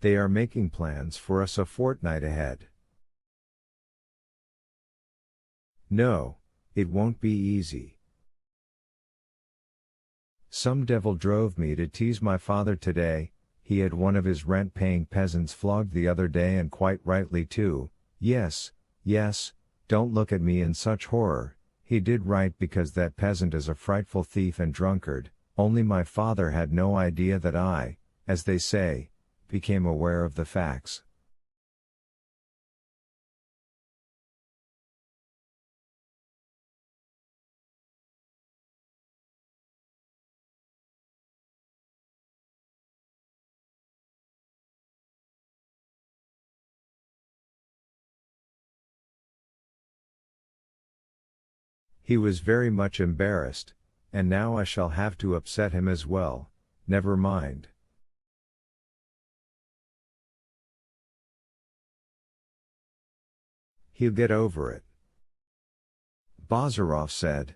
They are making plans for us a fortnight ahead. No, it won't be easy. Some devil drove me to tease my father today. He had one of his rent-paying peasants flogged the other day, and quite rightly too. Yes, yes, don't look at me in such horror. He did right, because that peasant is a frightful thief and drunkard, only my father had no idea that I, as they say, became aware of the facts. He was very much embarrassed, and now I shall have to upset him as well. Never mind. He'll get over it, Bazarov said.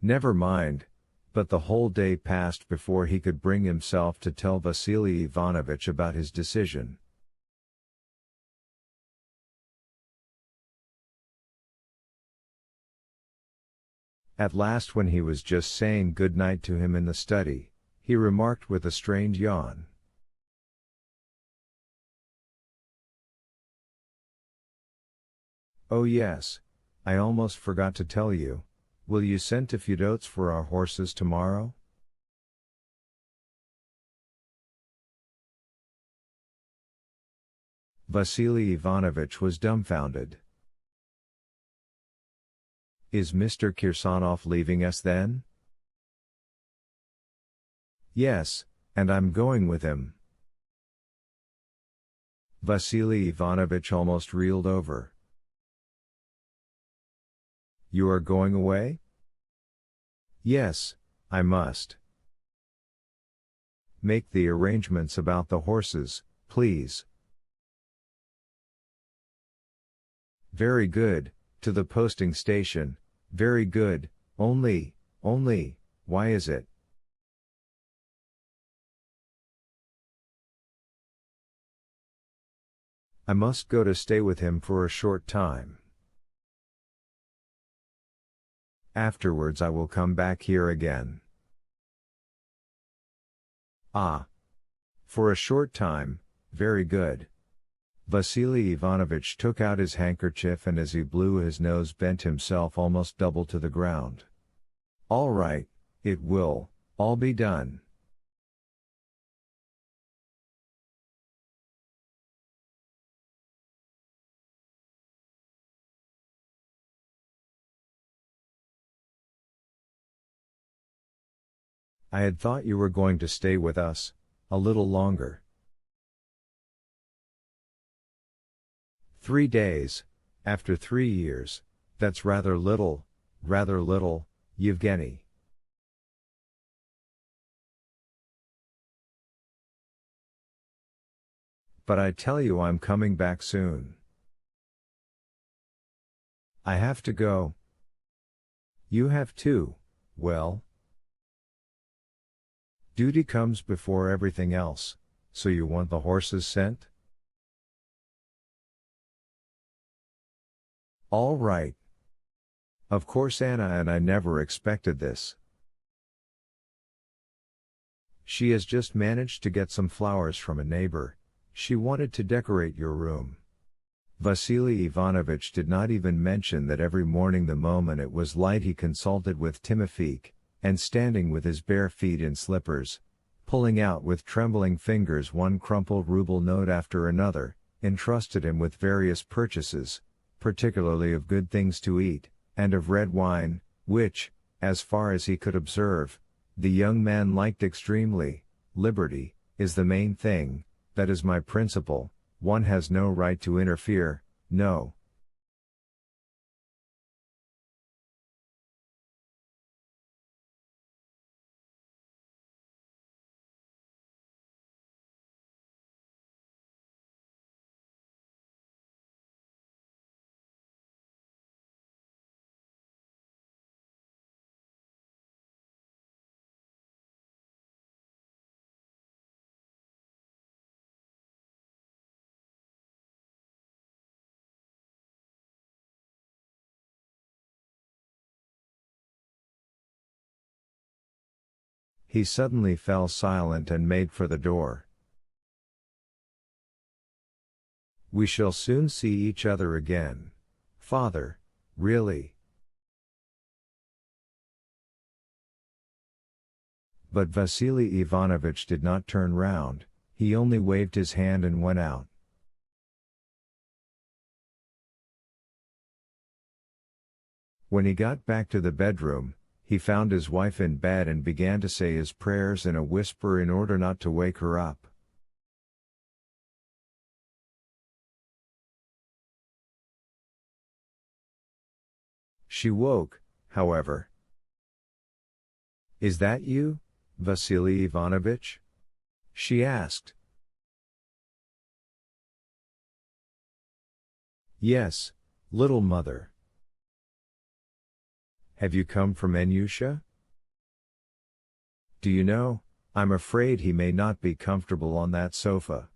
Never mind, but the whole day passed before he could bring himself to tell Vasily Ivanovich about his decision. At last, when he was just saying good night to him in the study, he remarked with a strained yawn. Oh yes, I almost forgot to tell you. Will you send to Fedots for our horses tomorrow? Vasily Ivanovich was dumbfounded. Is Mr. Kirsanov leaving us then? Yes, and I'm going with him. Vasily Ivanovich almost reeled over. You are going away? Yes, I must. Make the arrangements about the horses, please. Very good, to the posting station. Very good, only, why is it? I must go to stay with him for a short time. Afterwards I will come back here again. Ah. For a short time, very good. Vasily Ivanovich took out his handkerchief, and as he blew his nose bent himself almost double to the ground. All right, it will all be done. I had thought you were going to stay with us a little longer. 3 days, after 3 years, that's rather little, Yevgeny. But I tell you, I'm coming back soon. I have to go. You have too, well. Duty comes before everything else, so you want the horses sent? All right. Of course, Anna and I never expected this. She has just managed to get some flowers from a neighbor. She wanted to decorate your room. Vasily Ivanovich did not even mention that every morning the moment it was light he consulted with Timofeek, and standing with his bare feet in slippers, pulling out with trembling fingers one crumpled ruble note after another, entrusted him with various purchases, particularly of good things to eat, and of red wine, which, as far as he could observe, the young man liked extremely. Liberty is the main thing, that is my principle. One has no right to interfere, no, He suddenly fell silent and made for the door. We shall soon see each other again. Father, really? But Vasily Ivanovich did not turn round, he only waved his hand and went out. When he got back to the bedroom, he found his wife in bed and began to say his prayers in a whisper in order not to wake her up. She woke, however. "Is that you, Vasily Ivanovich?" she asked. "Yes, little mother." "Have you come from Enyusha? Do you know, I'm afraid he may not be comfortable on that sofa."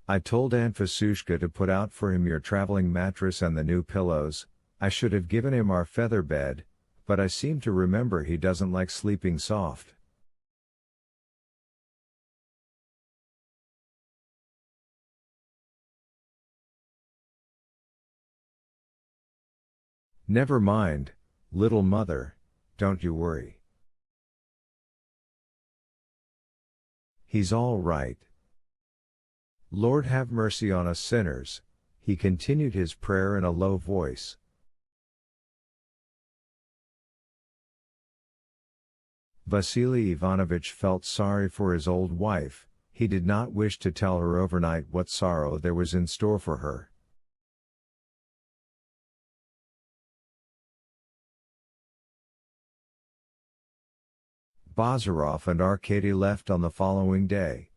"I told Aunt Vasushka to put out for him your traveling mattress and the new pillows. I should have given him our feather bed, but I seem to remember he doesn't like sleeping soft." "Never mind, little mother, don't you worry. He's all right. Lord have mercy on us sinners," he continued his prayer in a low voice. Vasily Ivanovich felt sorry for his old wife, he did not wish to tell her overnight what sorrow there was in store for her. Bazarov and Arkady left on the following day.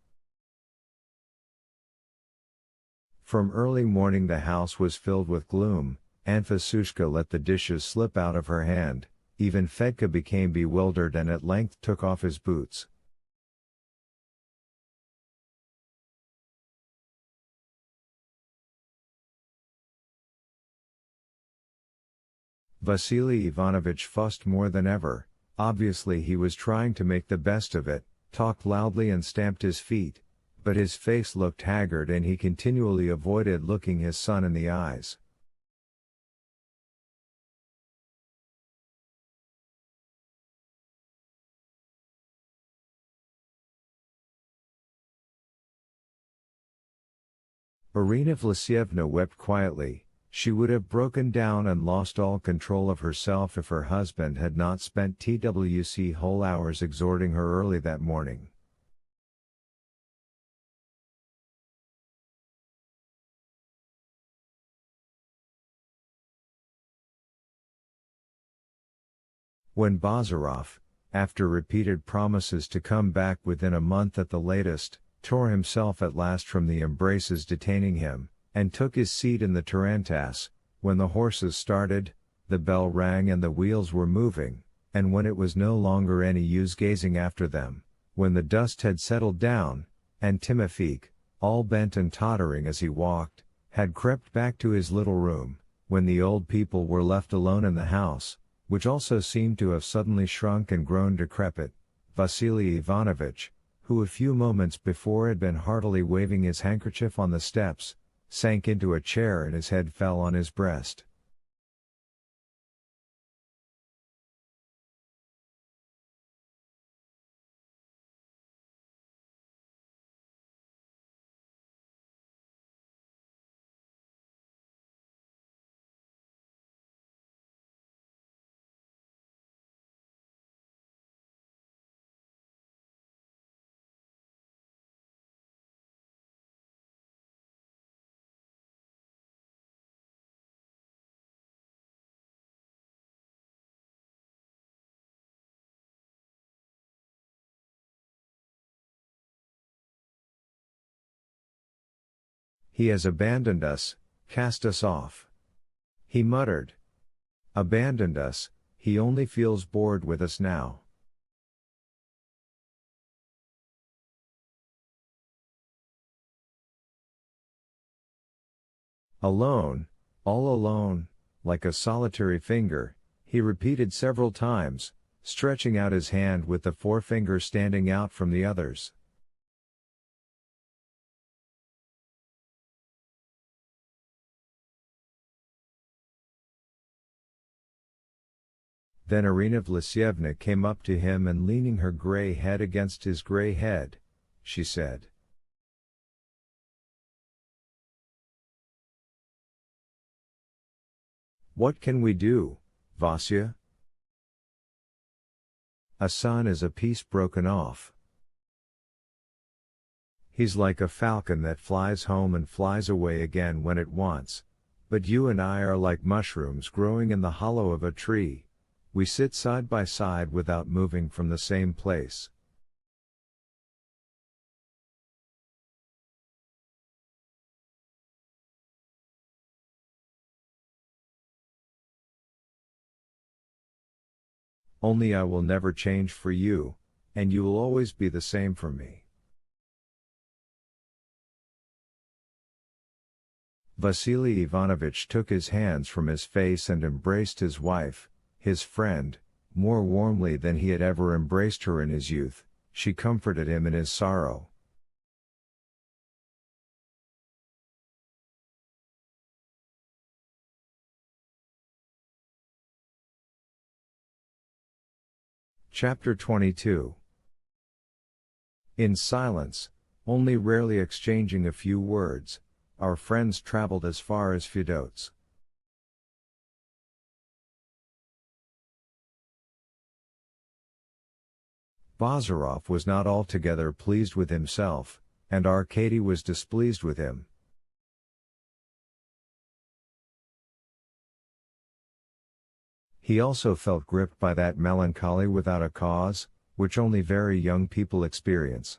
From early morning the house was filled with gloom, Aunt Vasushka let the dishes slip out of her hand, even Fedka became bewildered and at length took off his boots. Vasily Ivanovich fussed more than ever, obviously he was trying to make the best of it, talked loudly and stamped his feet, but his face looked haggard and he continually avoided looking his son in the eyes. Irina Vlasyevna wept quietly. She would have broken down and lost all control of herself if her husband had not spent TWC whole hours exhorting her early that morning. When Bazarov, after repeated promises to come back within a month at the latest, tore himself at last from the embraces detaining him, and took his seat in the tarantass, when the horses started, the bell rang and the wheels were moving, and when it was no longer any use gazing after them, when the dust had settled down, and Timofeek, all bent and tottering as he walked, had crept back to his little room, when the old people were left alone in the house, which also seemed to have suddenly shrunk and grown decrepit, Vasily Ivanovich, who a few moments before had been heartily waving his handkerchief on the steps, sank into a chair and his head fell on his breast. "He has abandoned us, cast us off," he muttered. "Abandoned us, he only feels bored with us now." Alone, all alone, like a solitary finger, he repeated several times, stretching out his hand with the forefinger standing out from the others. Then Irina Vlasyevna came up to him and leaning her grey head against his grey head, she said, "What can we do, Vasya? A son is a piece broken off. He's like a falcon that flies home and flies away again when it wants, but you and I are like mushrooms growing in the hollow of a tree. We sit side by side without moving from the same place." "Only I will never change for you, and you will always be the same for me." Vasily Ivanovich took his hands from his face and embraced his wife, his friend, more warmly than he had ever embraced her in his youth. She comforted him in his sorrow. Chapter 22. In silence, only rarely exchanging a few words, our friends traveled as far as Fedots. Bazarov was not altogether pleased with himself, and Arkady was displeased with him. He also felt gripped by that melancholy without a cause, which only very young people experience.